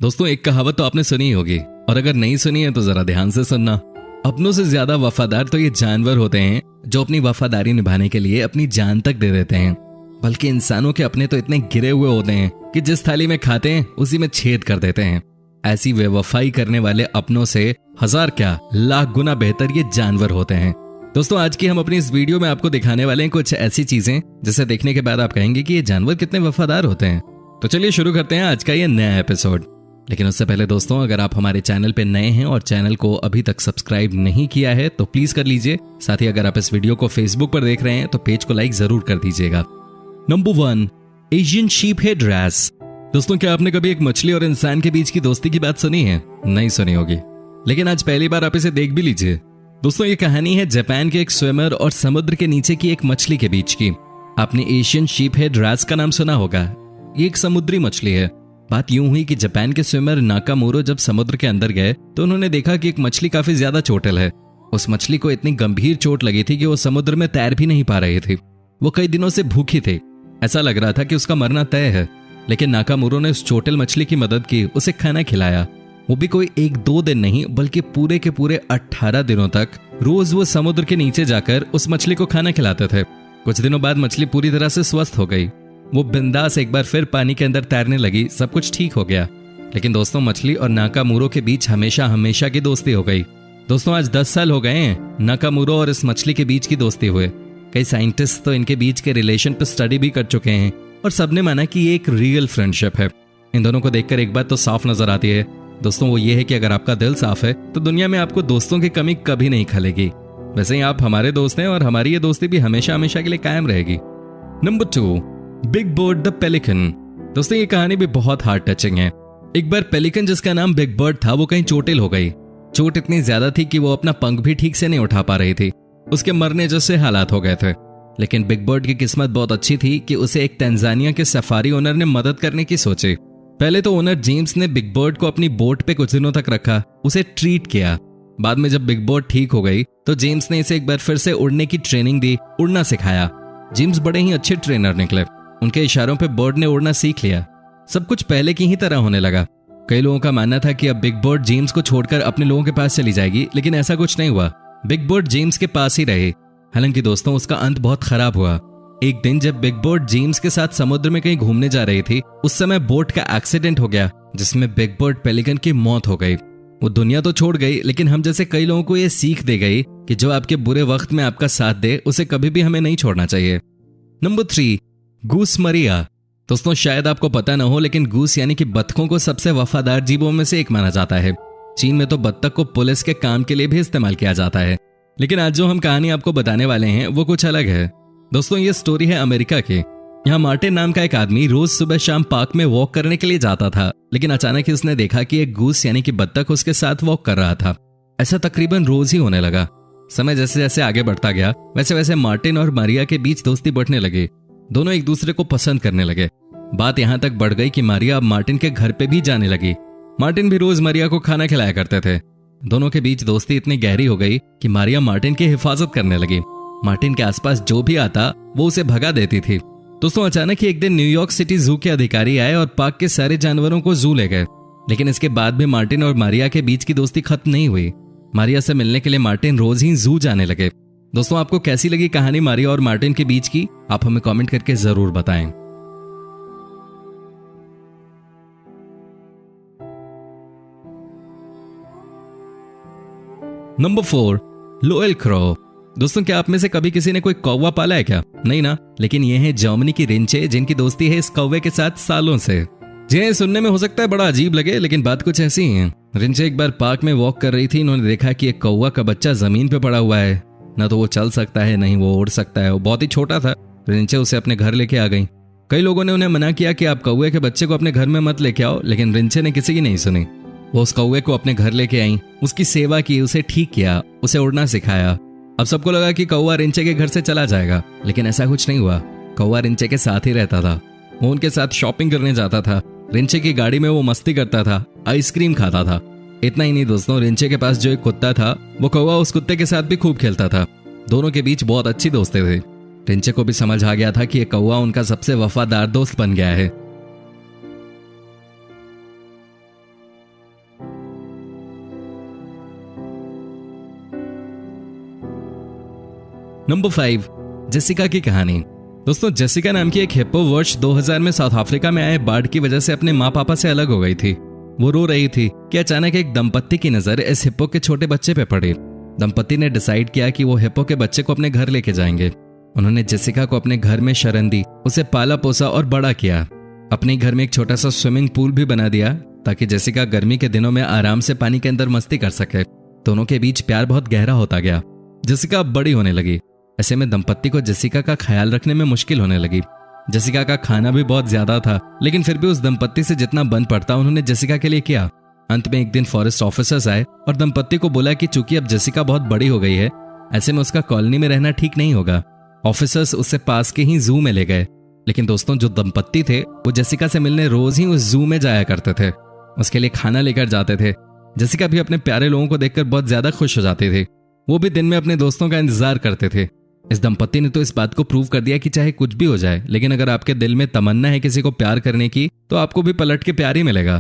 दोस्तों, एक कहावत तो आपने सुनी होगी, और अगर नहीं सुनी है तो जरा ध्यान से सुनना। अपनों से ज्यादा वफादार तो ये जानवर होते हैं जो अपनी वफादारी निभाने के लिए अपनी जान तक दे देते हैं। बल्कि इंसानों के अपने तो इतने गिरे हुए होते हैं कि जिस थाली में खाते हैं उसी में छेद कर देते हैं। ऐसी बेवफाई करने वाले अपनों से हजार क्या लाख गुना बेहतर ये जानवर होते हैं। दोस्तों, आज की हम अपनी इस वीडियो में आपको दिखाने वाले हैं कुछ ऐसी चीजें जिसे देखने के बाद आप कहेंगे कि ये जानवर कितने वफादार होते हैं। तो चलिए शुरू करते हैं आज का ये नया एपिसोड। लेकिन उससे पहले दोस्तों, अगर आप हमारे चैनल पे नए हैं और चैनल को अभी तक सब्सक्राइब नहीं किया है तो प्लीज कर लीजिए। साथ ही अगर आप इस वीडियो को फेसबुक पर देख रहे हैं तो पेज को लाइक जरूर कर दीजिएगा। Number 1, Asian sheepshead wrasse. दोस्तों, क्या आपने कभी एक मछली और इंसान के बीच की दोस्ती की बात सुनी है? नहीं सुनी होगी, लेकिन आज पहली बार आप इसे देख भी लीजिए। दोस्तों, ये कहानी है जापान के एक स्विमर और समुद्र के नीचे की एक मछली के बीच की। आपने एशियन शीप हेड रैस का नाम सुना होगा। ये एक समुद्री मछली है। बात यूं हुई कि जापान के स्विमर नाकामोरो जब समुद्र के अंदर गए तो उन्होंने देखा कि एक मछली काफी ज्यादा चोटिल है। उस मछली को इतनी गंभीर चोट लगी थी कि वो समुद्र में तैर भी नहीं पा रही थी। वो कई दिनों से भूखी थे। ऐसा लग रहा था कि उसका मरना तय है। लेकिन नाकामोरो ने उस चोटिल मछली की मदद की, उसे खाना खिलाया। वो भी कोई 1-2 दिन नहीं बल्कि पूरे के पूरे 18 दिनों तक रोज वो समुद्र के नीचे जाकर उस मछली को खाना खिलाते थे। कुछ दिनों बाद मछली पूरी तरह से स्वस्थ हो गई। वो बिंदास एक बार फिर पानी के अंदर तैरने लगी। सब कुछ ठीक हो गया। लेकिन दोस्तों, मछली और नाकामोरो के बीच हमेशा हमेशा की दोस्ती हो गई। दोस्तों, आज 10 साल हो गए हैं नाकामोरो और इस मछली के बीच की दोस्ती हुए। कई साइंटिस्ट तो इनके बीच के रिलेशन पर स्टडी भी कर चुके हैं और सबने माना कि ये एक रियल फ्रेंडशिप है। इन दोनों को देखकर एक बात तो साफ नजर आती है दोस्तों, वो ये है कि अगर आपका दिल साफ है तो दुनिया में आपको दोस्तों की कमी कभी नहीं खलेगी। वैसे ही आप हमारे दोस्त हैं और हमारी ये दोस्ती भी हमेशा हमेशा के लिए कायम रहेगी। Number 2, big bird the pelican. दोस्तों, ये कहानी भी बहुत हार्ट टचिंग है। एक बार पेलिकन जिसका नाम बिग बर्ड था वो कहीं चोटिल हो गई। चोट इतनी ज्यादा थी कि वो अपना पंख भी ठीक से नहीं उठा पा रही थी। उसके मरने जैसे हालात हो गए थे। लेकिन बिग बर्ड की किस्मत बहुत अच्छी थी कि उसे एक तंजानिया के सफारी ओनर ने मदद करने की सोची। पहले तो ओनर जेम्स ने बिग बर्ड को अपनी बोट पे कुछ दिनों तक रखा, उसे ट्रीट किया। बाद में जब बिग बर्ड ठीक हो गई तो जेम्स ने इसे एक बार फिर से उड़ने की ट्रेनिंग दी, उड़ना सिखाया। जेम्स बड़े ही अच्छे ट्रेनर निकले। उनके इशारों पे बर्ड ने उड़ना सीख लिया। सब कुछ पहले की ही तरह होने लगा। कई लोगों का मानना था कि अब बिग बर्ड जेम्स को छोड़कर अपने लोगों के पास चली जाएगी, लेकिन ऐसा कुछ नहीं हुआ। बिग बर्ड जेम्स के पास ही रहे। हालांकि दोस्तों, उसका अंत बहुत खराब हुआ। एक दिन जब बिग बर्ड जेम्स के साथ समुद्र में कहीं घूमने जा रही थी, उस समय बोट का एक्सीडेंट हो गया जिसमें बिग बर्ड पेलिकन की मौत हो गई। वो दुनिया तो छोड़ गई, लेकिन हम जैसे कई लोगों को ये सीख दे गई कि जो आपके बुरे वक्त में आपका साथ दे उसे कभी भी हमें नहीं छोड़ना चाहिए। नंबर 3, गूस मरिया। दोस्तों, शायद आपको पता न हो, लेकिन गूस यानी कि बत्तखों को सबसे वफादार जीवों में से एक माना जाता है। चीन में तो बत्तख को पुलिस के काम के लिए भी इस्तेमाल किया जाता है। लेकिन आज जो हम कहानी आपको बताने वाले हैं वो कुछ अलग है। दोस्तों, ये स्टोरी है अमेरिका की। यहाँ मार्टिन नाम का एक आदमी रोज सुबह शाम पार्क में वॉक करने के लिए जाता था। लेकिन अचानक ही उसने देखा कि एक गूस यानी कि बत्तख उसके साथ वॉक कर रहा था। ऐसा तकरीबन रोज ही होने लगा। समय जैसे जैसे आगे बढ़ता गया वैसे वैसे मार्टिन और मारिया के बीच दोस्ती बढ़ने लगी। दोनों एक दूसरे को पसंद करने लगे। बात यहां तक बढ़ गई कि मारिया अब मार्टिन के घर पे भी जाने लगी। मार्टिन भी रोज मारिया को खाना खिलाया करते थे। दोनों के बीच दोस्ती इतनी गहरी हो गई कि मारिया मार्टिन की हिफाजत करने लगी। मार्टिन के आसपास जो भी आता वो उसे भगा देती थी। दोस्तों, अचानक ही एक दिन न्यूयॉर्क सिटी जू के अधिकारी आए और पार्क के सारे जानवरों को जू ले गए। लेकिन इसके बाद भी मार्टिन और मारिया के बीच की दोस्ती खत्म नहीं हुई। मारिया से मिलने के लिए मार्टिन रोज ही जू जाने लगे। दोस्तों, आपको कैसी लगी कहानी मारिया और मार्टिन के बीच की? आप हमें कमेंट करके जरूर बताएं। Number 4, loyal crow. दोस्तों, क्या आप में से कभी किसी ने कोई कौवा पाला है क्या? नहीं ना। लेकिन ये है जर्मनी की रिंचे, जिनकी दोस्ती है इस कौवे के साथ सालों से। जी, सुनने में हो सकता है बड़ा अजीब लगे, लेकिन बात कुछ ऐसी ही है। रिंचे एक बार पार्क में वॉक कर रही थी। इन्होंने देखा कि एक कौवा का बच्चा जमीन पे पड़ा हुआ है। ना तो वो चल सकता है, नहीं वो उड़ सकता है। वो बहुत ही छोटा था। रिंचे उसे अपने घर लेके आ गई। कई लोगों ने उन्हें मना किया कि आप कौवे के बच्चे को अपने घर में मत लेके आओ, लेकिन रिंचे ने किसी की नहीं सुनी। वो उस कौवे को अपने घर लेके आई, उसकी सेवा की, उसे ठीक किया, उसे उड़ना सिखाया। अब सबको लगा कि कौवा रिंचे के घर से चला जाएगा, लेकिन ऐसा कुछ नहीं हुआ। कौवा रिंचे के साथ ही रहता था। वो उनके साथ शॉपिंग करने जाता था। रिंचे की गाड़ी में वो मस्ती करता था, आइसक्रीम खाता था। इतना ही नहीं दोस्तों, रिंचे के पास जो एक कुत्ता था वो कौवा उस कुत्ते के साथ भी खूब खेलता था। दोनों के बीच बहुत अच्छी दोस्ती थी। रिंचे को भी समझ आ गया था कि ये कौवा उनका सबसे वफादार दोस्त बन गया है। नंबर 5, जेसिका की कहानी। दोस्तों, जेसिका नाम की एक हिप्पो वर्ष 2000 में साउथ अफ्रीका में आए बाढ़ की वजह से अपने माँ पापा से अलग हो गई थी। वो रो रही थी कि अचानक एक दंपत्ति की नजर इस हिप्पो के छोटे बच्चे पे पड़ी। दंपत्ति ने डिसाइड किया कि वो हिप्पो के बच्चे को अपने घर लेके जाएंगे। उन्होंने जेसिका को अपने घर में शरण दी, उसे पाला पोसा और बड़ा किया। अपने घर में एक छोटा सा स्विमिंग पूल भी बना दिया ताकि जेसिका गर्मी के दिनों में आराम से पानी के अंदर मस्ती कर सके। दोनों के बीच प्यार बहुत गहरा होता गया। जेसिका अब बड़ी होने लगी। ऐसे में दंपत्ति को जेसिका का ख्याल रखने में मुश्किल होने लगी। जेसिका का खाना भी बहुत ज्यादा था, लेकिन फिर भी उस दंपत्ति से जितना बन पड़ता उन्होंने जेसिका के लिए किया। अंत में एक दिन फॉरेस्ट ऑफिसर्स आए और दंपत्ति को बोला कि चूंकि अब जेसिका बहुत बड़ी हो गई है, ऐसे में उसका कॉलोनी में रहना ठीक नहीं होगा। ऑफिसर्स उससे पास के ही जू में ले गए। लेकिन दोस्तों, जो दंपत्ति थे वो जेसिका से मिलने रोज ही उस जू में जाया करते थे। उसके लिए खाना लेकर जाते थे। जेसिका भी अपने प्यारे लोगों को देखकर बहुत ज्यादा खुश हो जाती थी। वो भी दिन में अपने दोस्तों का इंतजार करते थे। इस दंपत्ति ने तो इस बात को प्रूव कर दिया कि चाहे कुछ भी हो जाए, लेकिन अगर आपके दिल में तमन्ना है किसी को प्यार करने की, तो आपको भी पलट के प्यार ही मिलेगा।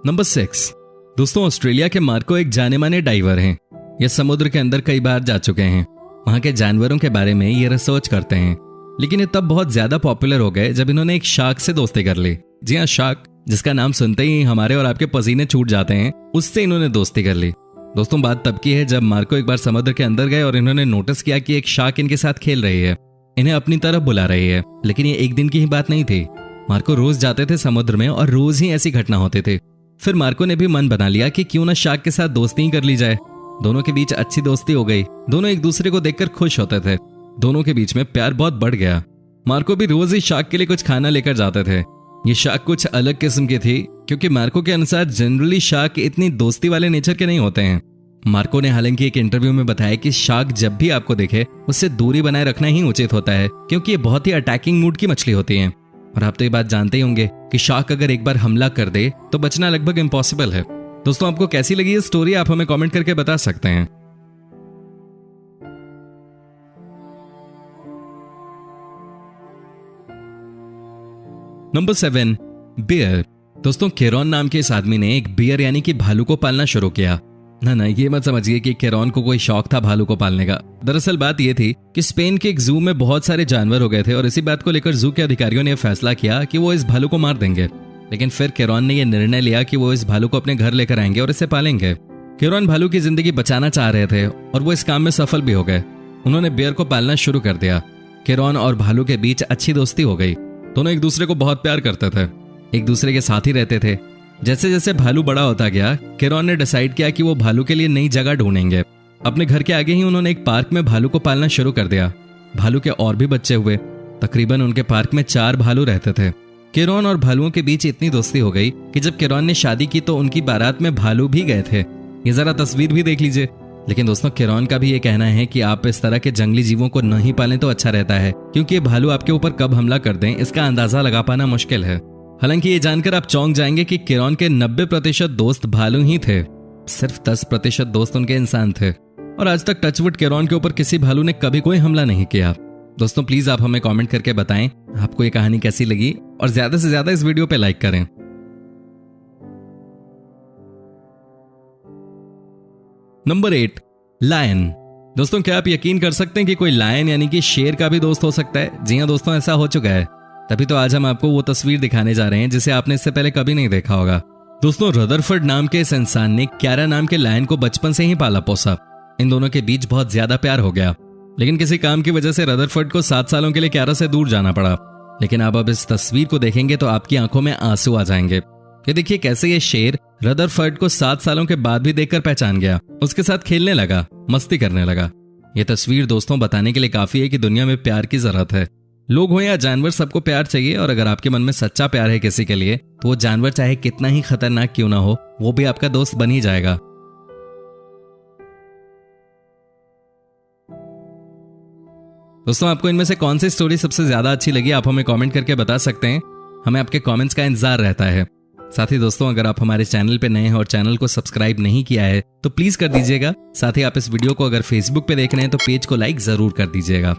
नंबर 6, दोस्तों, ऑस्ट्रेलिया के मार्को एक जाने माने डाइवर हैं। ये समुद्र के अंदर कई बार जा चुके हैं। वहां के जानवरों के बारे में ये रिसर्च करते हैं। लेकिन ये तब बहुत ज्यादा पॉपुलर हो गए जब इन्होंने एक शार्क से दोस्ती कर ली। जी हाँ, शार्क, जिसका नाम सुनते ही हमारे और आपके पसीने छूट जाते हैं, उससे इन्होंने दोस्ती कर ली। दोस्तों, बात तब की है जब मार्को एक बार समुद्र के अंदर गए और इन्होंने नोटिस किया कि एक शार्क इनके साथ खेल रही है, इन्हें अपनी तरफ बुला रही है। लेकिन ये एक दिन की ही बात नहीं थी। मार्को रोज जाते थे समुद्र में और रोज ही ऐसी घटना होती थी। फिर मार्को ने भी मन बना लिया कि क्यों ना शार्क के साथ दोस्ती ही कर ली जाए। दोनों के बीच अच्छी दोस्ती हो गई। दोनों एक दूसरे को देखकर खुश होते थे। दोनों के बीच में प्यार बहुत बढ़ गया। मार्को भी रोज ही शार्क के लिए कुछ खाना लेकर जाते थे। ये शार्क कुछ अलग किस्म की थी, क्योंकि मार्को के अनुसार जनरली शार्क इतनी दोस्ती वाले नेचर के नहीं होते हैं। मार्को ने हालांकि एक इंटरव्यू में बताया कि शार्क जब भी आपको देखे उससे दूरी बनाए रखना ही उचित होता है, क्योंकि ये बहुत ही अटैकिंग मूड की मछली होती है। और आप तो ये बात जानते ही होंगे कि शार्क अगर एक बार हमला कर दे तो बचना लगभग इम्पॉसिबल है। दोस्तों, आपको कैसी लगी ये स्टोरी, आप हमें कमेंट करके बता सकते हैं। Number 7, beer. दोस्तों, केरॉन नाम के इस आदमी ने एक बियर यानी कि भालू को पालना शुरू किया। ना, ये मत समझिए कि केरॉन को कोई शौक था भालू को पालने का। दरअसल बात यह थी कि स्पेन के एक जू में बहुत सारे जानवर हो गए थे और इसी बात को लेकर जू के अधिकारियों ने फैसला किया कि वो इस भालू को मार देंगे। लेकिन फिर केरॉन ने यह निर्णय लिया कि वो इस भालू को अपने घर लेकर आएंगे और इसे पालेंगे। केरॉन भालू की जिंदगी बचाना चाह रहे थे और वो इस काम में सफल भी हो गए। उन्होंने बियर को पालना शुरू कर दिया। केरॉन और भालू के बीच अच्छी दोस्ती हो गई। दोनों एक दूसरे को बहुत प्यार करते थे, एक दूसरे के साथ ही रहते थे। जैसे जैसे भालू बड़ा होता गया, केरॉन ने डिसाइड किया कि वो भालू के लिए नई जगह ढूंढेंगे। अपने घर के आगे ही उन्होंने एक पार्क में भालू को पालना शुरू कर दिया। भालू के और भी बच्चे हुए। तकरीबन उनके पार्क में 4 भालू रहते थे। केरॉन और भालुओं के बीच इतनी दोस्ती हो गई कि जब केरॉन ने शादी की तो उनकी बारात में भालू भी गए थे। ये जरा तस्वीर भी देख लीजिए। लेकिन दोस्तों, केरॉन का भी ये कहना है कि आप इस तरह के जंगली जीवों को नहीं पालें तो अच्छा रहता है, क्योंकि ये भालू आपके ऊपर कब हमला कर दें इसका अंदाजा लगा पाना मुश्किल है। हालांकि ये जानकर आप चौंक जाएंगे कि केरॉन के 90% दोस्त भालू ही थे। सिर्फ 10% दोस्त उनके इंसान थे। और आज तक टचवुड केरॉन के ऊपर किसी भालू ने कभी कोई हमला नहीं किया। दोस्तों, प्लीज आप हमें कमेंट करके बताएं आपको ये कहानी कैसी लगी और ज्यादा से ज्यादा इस वीडियो पे लाइक करें। Number 8, lion. दोस्तों, क्या आप यकीन कर सकते हैं कि कोई लायन यानी कि शेर का भी दोस्त हो सकता है? जी हां दोस्तों, ऐसा हो चुका है। तभी तो आज हम आपको वो तस्वीर दिखाने जा रहे हैं जिसे आपने इससे पहले कभी नहीं देखा होगा। दोस्तों, रदरफोर्ड नाम के इस इंसान ने क्यारा नाम के लायन को बचपन से ही पाला पोसा। इन दोनों के बीच बहुत ज्यादा प्यार हो गया। लेकिन किसी काम की वजह से रदरफोर्ड को 7 सालों के लिए क्यारा से दूर जाना पड़ा। लेकिन अब इस तस्वीर को देखेंगे तो आपकी आंखों में आंसू आ जाएंगे। ये देखिए कैसे ये शेर रदरफोर्ड को 7 सालों के बाद भी देखकर पहचान गया, उसके साथ खेलने लगा, मस्ती करने लगा। ये तस्वीर दोस्तों बताने के लिए काफी है कि दुनिया में प्यार की जरूरत है। लोग हो या जानवर, सबको प्यार चाहिए। और अगर आपके मन में सच्चा प्यार है किसी के लिए, तो वो जानवर चाहे कितना ही खतरनाक क्यों ना हो, वो भी आपका दोस्त बन ही जाएगा। दोस्तों, आपको इनमें से कौन सी स्टोरी सबसे ज्यादा अच्छी लगी, आप हमें कमेंट करके बता सकते हैं। हमें आपके कमेंट्स का इंतजार रहता है। साथ ही दोस्तों, अगर आप हमारे चैनल पे नए हैं और चैनल को सब्सक्राइब नहीं किया है तो प्लीज कर दीजिएगा। साथ ही आप इस वीडियो को अगर फेसबुक पे देख रहे हैं तो पेज को लाइक जरूर कर दीजिएगा।